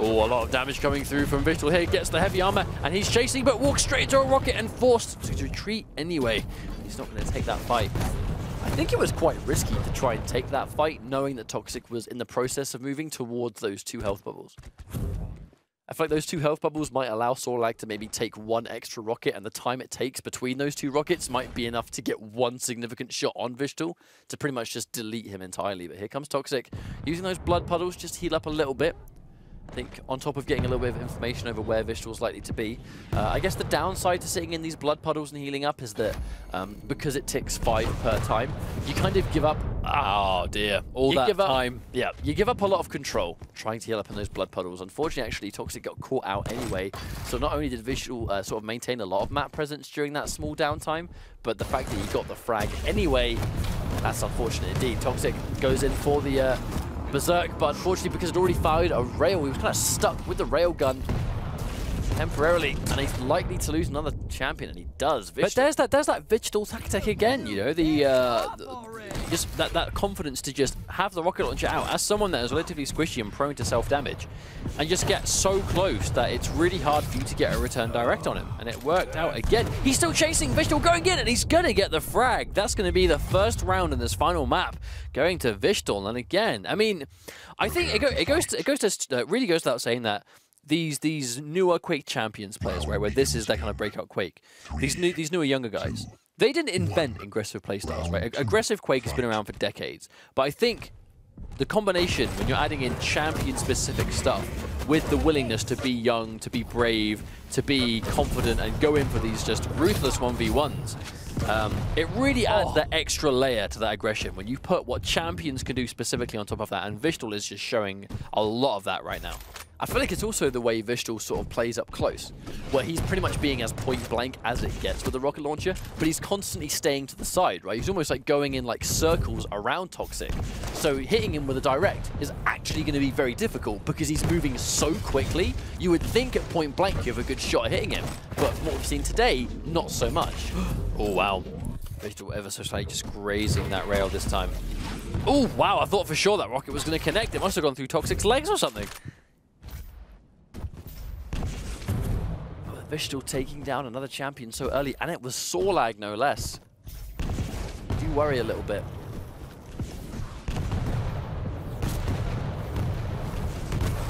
Oh, a lot of damage coming through from wichtL here. Gets the Heavy Armor, and he's chasing, but walks straight into a rocket and forced to retreat anyway. He's not going to take that fight. I think it was quite risky to try and take that fight, knowing that toxjq was in the process of moving towards those 2 health bubbles. I feel like those 2 health bubbles might allow Sorlag to maybe take 1 extra rocket, and the time it takes between those 2 rockets might be enough to get 1 significant shot on wichtL to pretty much just delete him entirely. But here comes toxjq, using those blood puddles just to heal up a little bit. I think on top of getting a little bit of information over where wichtL's likely to be. I guess the downside to sitting in these blood puddles and healing up is that because it ticks 5 per time, you kind of give up. Oh dear, all that time. Yeah, you give up a lot of control trying to heal up in those blood puddles. Unfortunately, actually, toxjq got caught out anyway. So not only did wichtL sort of maintain a lot of map presence during that small downtime, but the fact that he got the frag anyway, that's unfortunate indeed. toxjq goes in for the Berserk, but unfortunately because it already fired a rail, he was kind of stuck with the rail gun temporarily, and he's likely to lose another champion, and he does. But there's that wichtL tactic again, you know, just that confidence to just have the rocket launcher out as someone that is relatively squishy and prone to self-damage, and just get so close that it's really hard for you to get a return direct on him. And it worked out again. He's still chasing wichtL, going in, and he's gonna get the frag. That's gonna be the first round in this final map, going to wichtL. And again, I mean, I think it really goes without saying that these newer Quake champions players, right, where this is their kind of breakout Quake, these newer younger guys, they didn't invent aggressive playstyles, right? Aggressive Quake has been around for decades, but I think the combination when you're adding in champion-specific stuff with the willingness to be young, to be brave, to be confident, and go in for these just ruthless 1v1s, it really adds that extra layer to that aggression when you put what champions can do specifically on top of that, and wichtL is just showing a lot of that right now. I feel like it's also the way wichtL sort of plays up close, where he's pretty much being as point blank as it gets with the rocket launcher, but he's constantly staying to the side, right? He's almost like going in like circles around toxjq. So hitting him with a direct is actually going to be very difficult because he's moving so quickly. You would think at point blank you have a good shot at hitting him, but from what we've seen today, not so much. Oh wow, wichtL ever so slightly just grazing that rail this time. Oh wow, I thought for sure that rocket was going to connect. It must have gone through toxjq's legs or something. wichtL taking down another champion so early, and it was Sorlag no less. I do worry a little bit.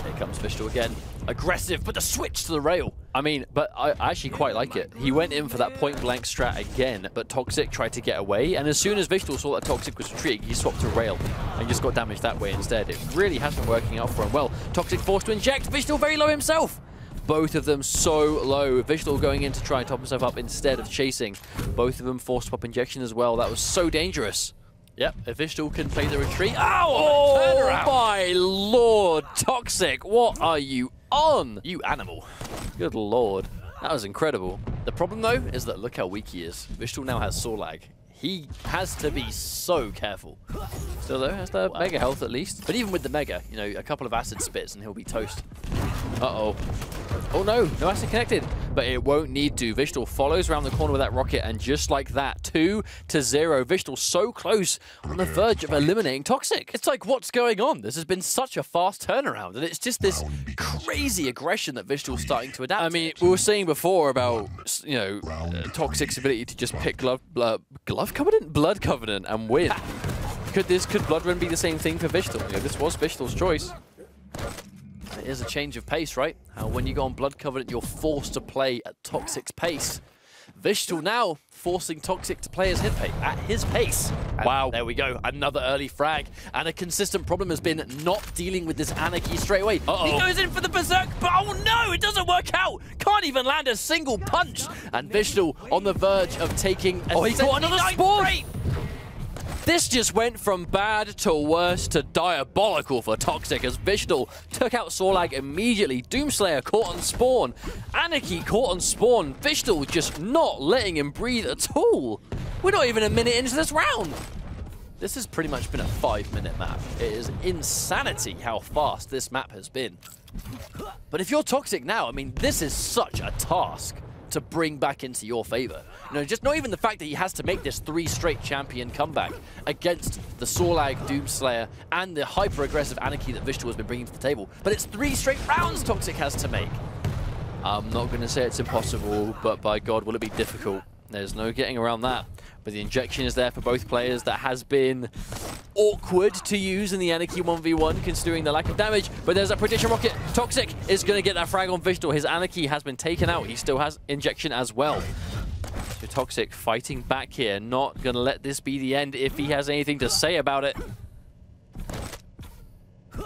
Here comes wichtL again. Aggressive, but the switch to the rail. I mean, but I actually quite like it. He went in for that point-blank strat again, but toxjq tried to get away, and as soon as wichtL saw that toxjq was retreating, he swapped to rail and just got damaged that way instead. It really has been working out for him well. toxjq forced to inject, wichtL very low himself. Both of them so low. wichtL going in to try and top himself up instead of chasing. Both of them forced swap injection as well. That was so dangerous. Yep, if wichtL can play the retreat. Ow! Oh my lord, toxjq, what are you on? You animal. Good lord, that was incredible. The problem though is that look how weak he is. wichtL now has Sorlag. He has to be so careful. Still though, has the mega health at least. But even with the mega, you know, a couple of acid spits and he'll be toast. Uh-oh. Oh no, no acid connected. But it won't need to. wichtL follows around the corner with that rocket, and just like that, 2-0. wichtL so close, on the verge of eliminating toxjq. It's like, what's going on? This has been such a fast turnaround, and it's just this crazy aggression that wichtL's starting to adapt. I mean, we were saying before about, you know, toxjq's ability to just pick Blood Covenant and win. Could Blood Run be the same thing for wichtL? You know, this was wichtL's choice. It is a change of pace, right? How when you go on Blood Covenant, you're forced to play at toxjq's pace. wichtL now forcing toxjq to play at his pace. And wow. There we go. Another early frag. And a consistent problem has been not dealing with this Anarchy straight away. He goes in for the Berserk, but oh no, it doesn't work out. Can't even land a single punch. And wichtL on the verge of taking a he got another spawn. This just went from bad to worse to diabolical for toxjq as wichtL took out Sorlag immediately. Doomslayer caught on spawn. Anarchy caught on spawn. wichtL just not letting him breathe at all. We're not even a minute into this round. This has pretty much been a 5-minute map. It is insanity how fast this map has been. But if you're toxjq now, I mean, this is such a task to bring back into your favor. You know, just not even the fact that he has to make this 3 straight champion comeback against the Sorlag, Doomslayer, and the hyper-aggressive Anarchy that wichtL has been bringing to the table, but it's 3 straight rounds toxjq has to make. I'm not going to say it's impossible, but by God, will it be difficult. There's no getting around that. But the injection is there for both players. That has been awkward to use in the Anarchy 1v1, considering the lack of damage. But there's a prediction rocket. toxjq is going to get that frag on wichtL. His Anarchy has been taken out. He still has injection as well. So toxjq fighting back here. Not going to let this be the end if he has anything to say about it.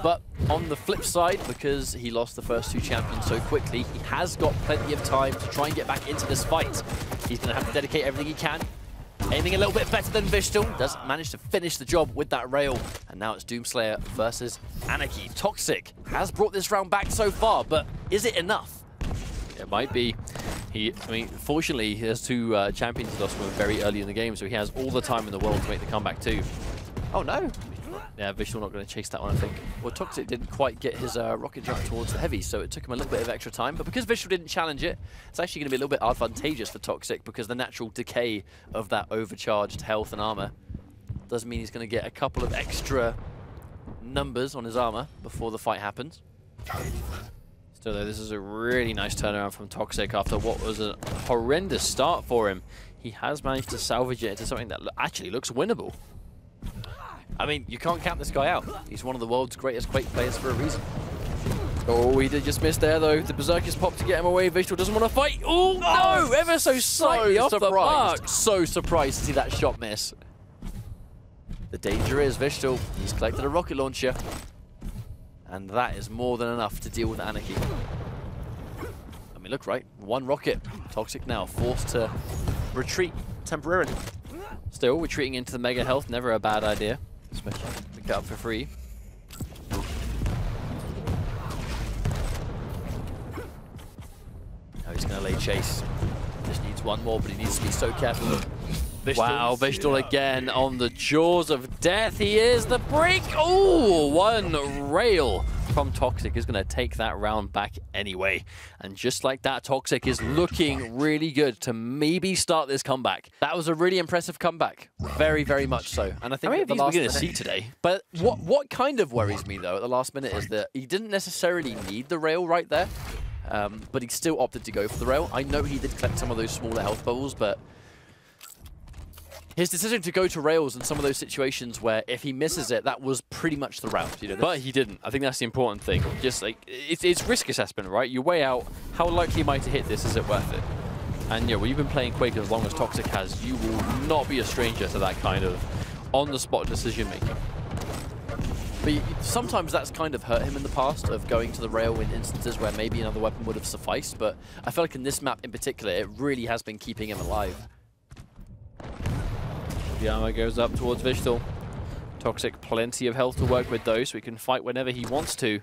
But on the flip side, because he lost the first 2 champions so quickly, he has got plenty of time to try and get back into this fight. He's going to have to dedicate everything he can. Aiming a little bit better than wichtL. Does manage to finish the job with that rail. And now it's Doomslayer versus Anarchy. toxjq has brought this round back so far, but is it enough? It might be. I mean, fortunately, he has 2 champions he lost from very early in the game, so he has all the time in the world to make the comeback too. Oh no. Yeah, wichtL not going to chase that one, I think. Well, toxjq didn't quite get his rocket jump towards the heavy, so it took him a little bit of extra time. But because wichtL didn't challenge it, it's actually going to be a little bit advantageous for toxjq because the natural decay of that overcharged health and armor does mean he's going to get a couple of extra numbers on his armor before the fight happens. Still though, this is a really nice turnaround from toxjq after what was a horrendous start for him. He has managed to salvage it into something that actually looks winnable. I mean, you can't count this guy out. He's one of the world's greatest Quake players for a reason. Oh, he did just miss there, though. The Berserker's popped to get him away. wichtL doesn't want to fight. Oh, no! Ever so slightly off the mark. So surprised to see that shot miss. The danger is wichtL. He's collected a rocket launcher. And that is more than enough to deal with Anarchy. I mean, look, right? 1 rocket. toxjq now forced to retreat temporarily. Still, retreating into the mega health, never a bad idea. Especially to get up for free. Now he's going to lay chase. Just needs 1 more, but he needs to be so careful. Wow, wichtL again on the jaws of death. He is the break. Oh, 1 rail from toxjq is going to take that round back anyway. And just like that, toxjq is looking really good to maybe start this comeback. That was a really impressive comeback. Very, very much so. And I think at the last minute, see today. But what kind of worries me, though, at the last minute is that he didn't necessarily need the rail right there, but he still opted to go for the rail. I know he did collect some of those smaller health bubbles, but his decision to go to rails in some of those situations where if he misses it, that was pretty much the round. You know, but he didn't. I think that's the important thing. Just like it's risk assessment, right? You weigh out how likely am I to hit this? Is it worth it? And yeah, well, you've been playing Quake as long as toxjq has. You will not be a stranger to that kind of on-the-spot decision making. But sometimes that's kind of hurt him in the past, of going to the rail in instances where maybe another weapon would have sufficed. But I feel like in this map in particular, it really has been keeping him alive. The armor goes up towards wichtL. toxjq, plenty of health to work with though, so he can fight whenever he wants to.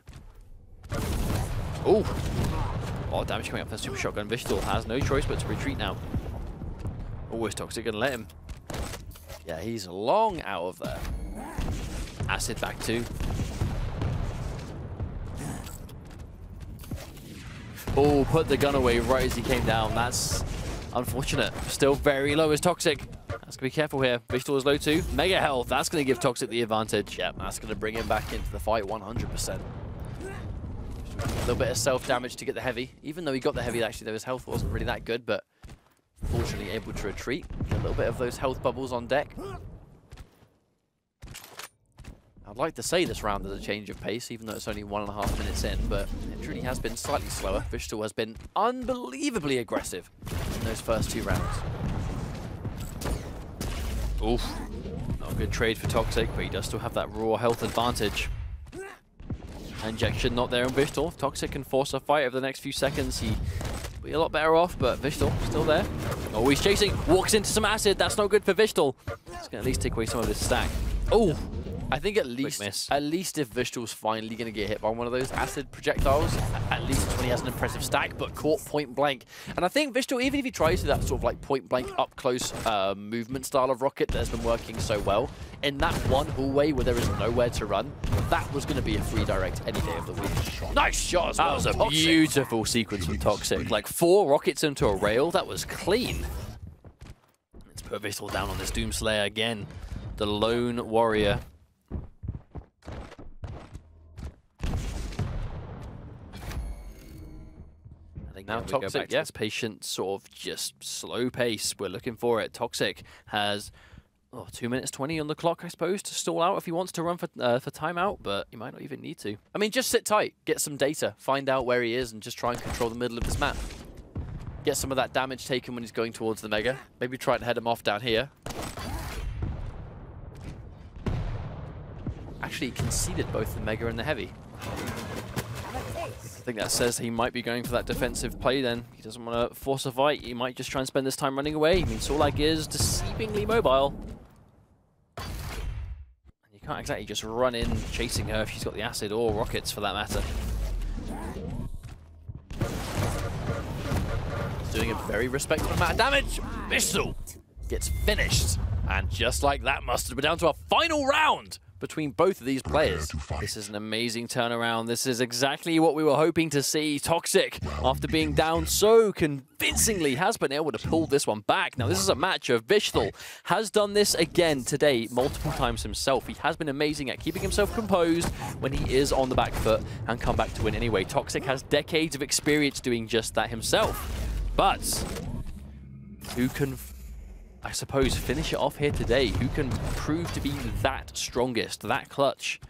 Oh! A lot of damage coming up for the super shotgun. wichtL has no choice but to retreat now. Oh, is toxjq going to let him? Yeah, he's long out of there. Acid back too. Oh, put the gun away right as he came down. That's unfortunate. Still very low as toxjq. That's going to be careful here. wichtL is low too. Mega health. That's going to give toxjq the advantage. Yeah, that's going to bring him back into the fight 100%. A little bit of self-damage to get the heavy. Even though he got the heavy, actually, though, his health wasn't really that good, but fortunately able to retreat. A little bit of those health bubbles on deck. I'd like to say this round is a change of pace, even though it's only 1.5 minutes in, but it truly has been slightly slower. wichtL has been unbelievably aggressive in those first 2 rounds. Oof. Not a good trade for toxjq, but he does still have that raw health advantage. Injection not there on wichtL. toxjq can force a fight over the next few seconds. He'll be a lot better off, but wichtL still there. Oh, he's chasing. Walks into some acid. That's not good for wichtL. It's going to at least take away some of his stack. Oh! I think at least if wichtL's finally going to get hit by one of those acid projectiles, at least when he has an impressive stack, but caught point blank. And I think wichtL, even if he tries to that sort of like point blank up close movement style of rocket that has been working so well, in that one hallway where there is nowhere to run, that was going to be a free direct any day of the week. Nice shot as well. That was a beautiful sequence from toxjq. Like 4 rockets into a rail, that was clean. Let's put wichtL down on this Doomslayer again. The lone warrior. Now toxjq, go back to this patient, sort of just slow pace. We're looking for it. toxjq has 2 minutes 20 on the clock, I suppose, to stall out if he wants to run for timeout, but he might not even need to. I mean, just sit tight, get some data, find out where he is, and just try and control the middle of this map. Get some of that damage taken when he's going towards the Mega. Maybe try and head him off down here. Actually, he conceded both the Mega and the Heavy. I think that says he might be going for that defensive play then. He doesn't want to force a fight. He might just try and spend this time running away. I mean, Solag is deceivingly mobile. And you can't exactly just run in chasing her if she's got the acid or rockets for that matter. He's doing a very respectable amount of damage. wichtL gets finished. And just like that, Mustard, we're down to a final round between both of these players. This is an amazing turnaround. This is exactly what we were hoping to see. toxjq, after being down so convincingly, has been able to pull this one back. Now, this is a match of wichtL has done this again today multiple times himself. He has been amazing at keeping himself composed when he is on the back foot and come back to win anyway. toxjq has decades of experience doing just that himself. But who can, I suppose, finish it off here today? Who can prove to be that strongest, that clutch?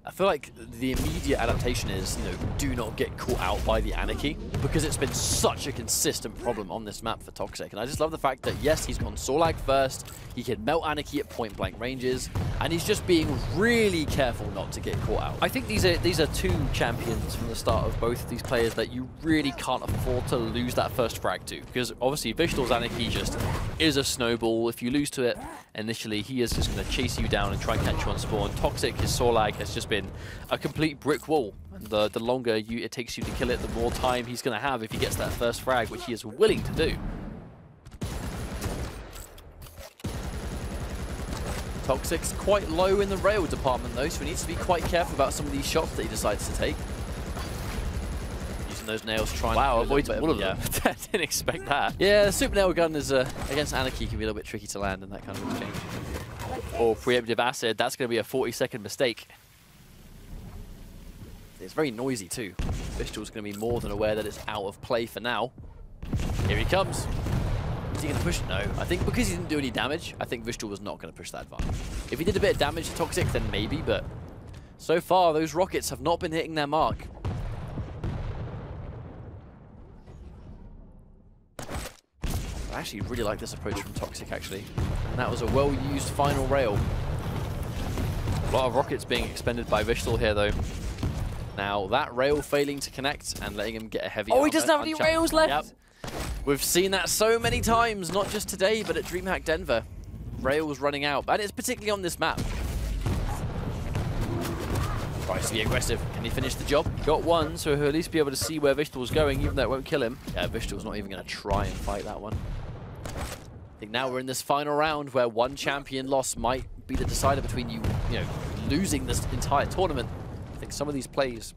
I feel like the immediate adaptation is, do not get caught out by the Anarchy, because it's been such a consistent problem on this map for toxjq. And I just love the fact that, yes, he's gone Solag first, he can melt Anarchy at point-blank ranges, and he's just being really careful not to get caught out. I think these are 2 champions from the start of both of these players that you really can't afford to lose that first frag to, because obviously wichtL's Anarchy just is a snowball. If you lose to it initially, he is just going to chase you down and try and catch you on spawn. toxjq, his Solag, has just been a complete brick wall. And the longer it takes you to kill it, the more time he's going to have if he gets that first frag, which he is willing to do. toxjq's quite low in the rail department though, so he needs to be quite careful about some of these shots that he decides to take. Using those nails, trying to avoid all of them. I didn't expect that. Yeah, the super nail gun is against Anarchy can be a little bit tricky to land in that kind of exchange. Or preemptive acid, that's going to be a 40-second mistake. It's very noisy too. wichtL's going to be more than aware that it's out of play for now. Here he comes. Is he going to push? No. I think because he didn't do any damage, I think wichtL was not going to push that advantage. If he did a bit of damage to toxjq, then maybe, but so far those rockets have not been hitting their mark. I actually really like this approach from toxjq, actually. And that was a well-used final rail. A lot of rockets being expended by wichtL here, though. Now, that rail failing to connect and letting him get a heavy... Oh, he doesn't have any rails left! Yep. We've seen that so many times, not just today, but at DreamHack Denver. Rails running out, and it's particularly on this map. Tries to be aggressive. Can he finish the job? Got one, so he'll at least be able to see where wichtL's going, even though it won't kill him. Yeah, wichtL's not even going to try and fight that one. I think now we're in this final round where one champion loss might be the decider between you losing this entire tournament. I think some of these plays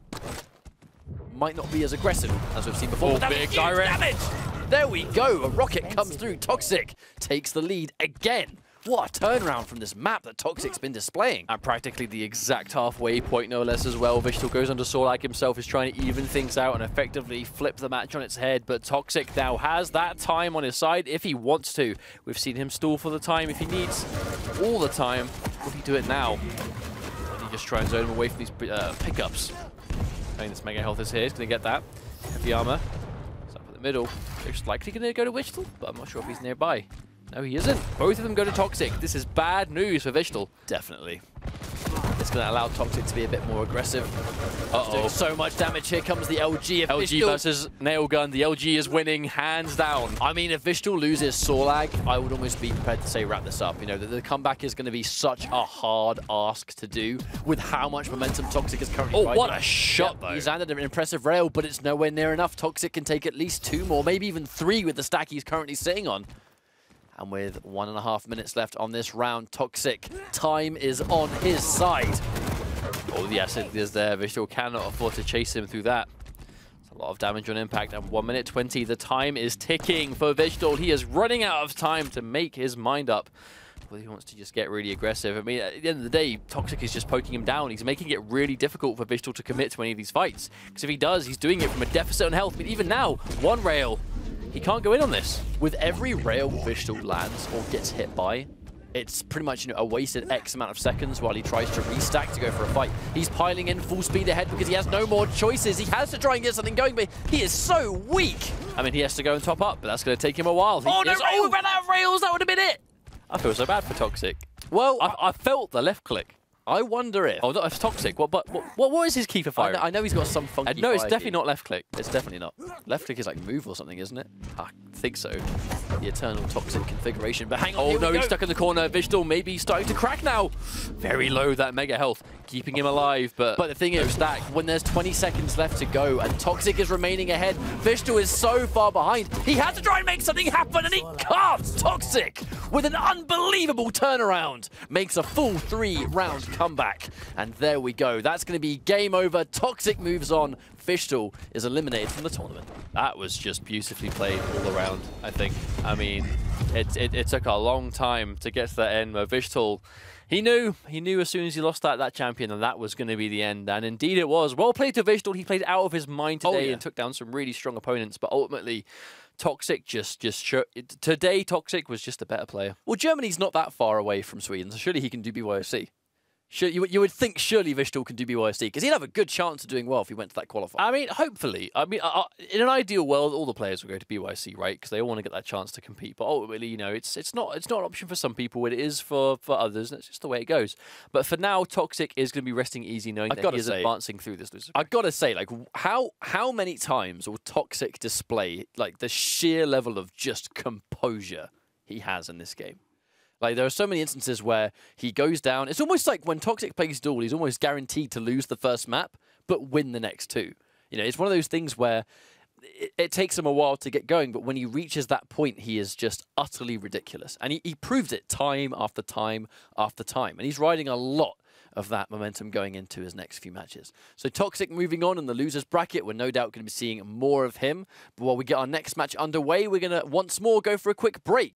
might not be as aggressive as we've seen before. Oh, big direct damage! There we go. A rocket comes through. toxjq takes the lead again. What a turnaround from this map that toxjq's been displaying. And practically the exact halfway point, no less, as well. wichtL goes onto Solag himself, is trying to even things out and effectively flip the match on its head. But toxjq now has that time on his side if he wants to. We've seen him stall for the time if he needs all the time. Will he do it now? Will he just try and zone him away from these pickups? I mean, this Mega Health is here. He's going to get that. Heavy armor. middle. Looks likely going to go to wichtL, but I'm not sure if he's nearby. No, he isn't. Both of them go to toxjq. This is bad news for wichtL. Definitely. It's going to allow toxjq to be a bit more aggressive. Doing so much damage. Here comes the LG of LG wichtL versus Nailgun. The LG is winning, hands down. I mean, if wichtL loses Sorlag, I would almost be prepared to say wrap this up. You know, the comeback is going to be such a hard ask to do with how much momentum toxjq is currently riding. What a shot, though. He's landed an impressive rail, but it's nowhere near enough. toxjq can take at least 2 more, maybe even 3 with the stack he's currently sitting on. And with 1.5 minutes left on this round, toxjq, time is on his side. Oh, yes, it is there. wichtL cannot afford to chase him through that. It's a lot of damage on impact, and 1 minute 20. The time is ticking for wichtL. He is running out of time to make his mind up. Well, he wants to just get really aggressive. I mean, at the end of the day, toxjq is just poking him down. He's making it really difficult for wichtL to commit to any of these fights. Because if he does, he's doing it from a deficit on health. But even now, 1 rail. He can't go in on this. With every rail wichtL lands or gets hit by, it's pretty much, you know, a wasted X amount of seconds while he tries to restack to go for a fight. He's piling in full speed ahead because he has no more choices. He has to try and get something going, but he is so weak. I mean, he has to go and top up, but that's going to take him a while. Oh, no, we ran out of rails. That would have been it. I feel so bad for toxjq. Well, I felt the left click. I wonder if... Oh, that's toxjq. What is his key for firing? I know he's got some funky No, it's fire definitely key. not left click. It's definitely not. Left click is like move or something, isn't it? I think so. The eternal toxjq configuration. But hang on, oh no, he's stuck in the corner. wichtL maybe starting to crack now. Very low, that mega health, keeping him alive. But the thing is, stack. when there's 20 seconds left to go and toxjq is remaining ahead, wichtL is so far behind. He has to try and make something happen, and he can't. toxjq, with an unbelievable turnaround, makes a full 3-round comeback. And there we go. That's going to be game over. toxjq moves on. wichtL is eliminated from the tournament. That was just beautifully played all around, I think. I mean, it took a long time to get to that end where wichtL, he knew as soon as he lost that champion and that was going to be the end. And indeed it was. Well played to wichtL. He played out of his mind today and took down some really strong opponents. But ultimately, toxjq today toxjq was just a better player. Well, Germany's not that far away from Sweden, so surely he can do BYOC. You would think surely wichtL can do BYOC, because he'd have a good chance of doing well if he went to that qualifier. I mean, hopefully. I mean, in an ideal world, all the players will go to BYOC, right? Because they all want to get that chance to compete. But ultimately, you know, it's not an option for some people. It is for others, and it's just the way it goes. But for now, toxjq is going to be resting easy, knowing that he is advancing through this loser. I've got to say, like, how many times will toxjq display like the sheer level of just composure he has in this game? Like, there are so many instances where he goes down. It's almost like when toxjq plays Duel, he's almost guaranteed to lose the first map, but win the next 2. You know, it's one of those things where it takes him a while to get going, but when he reaches that point, he is just utterly ridiculous. And he proves it time after time after time. And he's riding a lot of that momentum going into his next few matches. So toxjq moving on in the losers bracket. We're no doubt going to be seeing more of him. But while we get our next match underway, we're going to once more go for a quick break.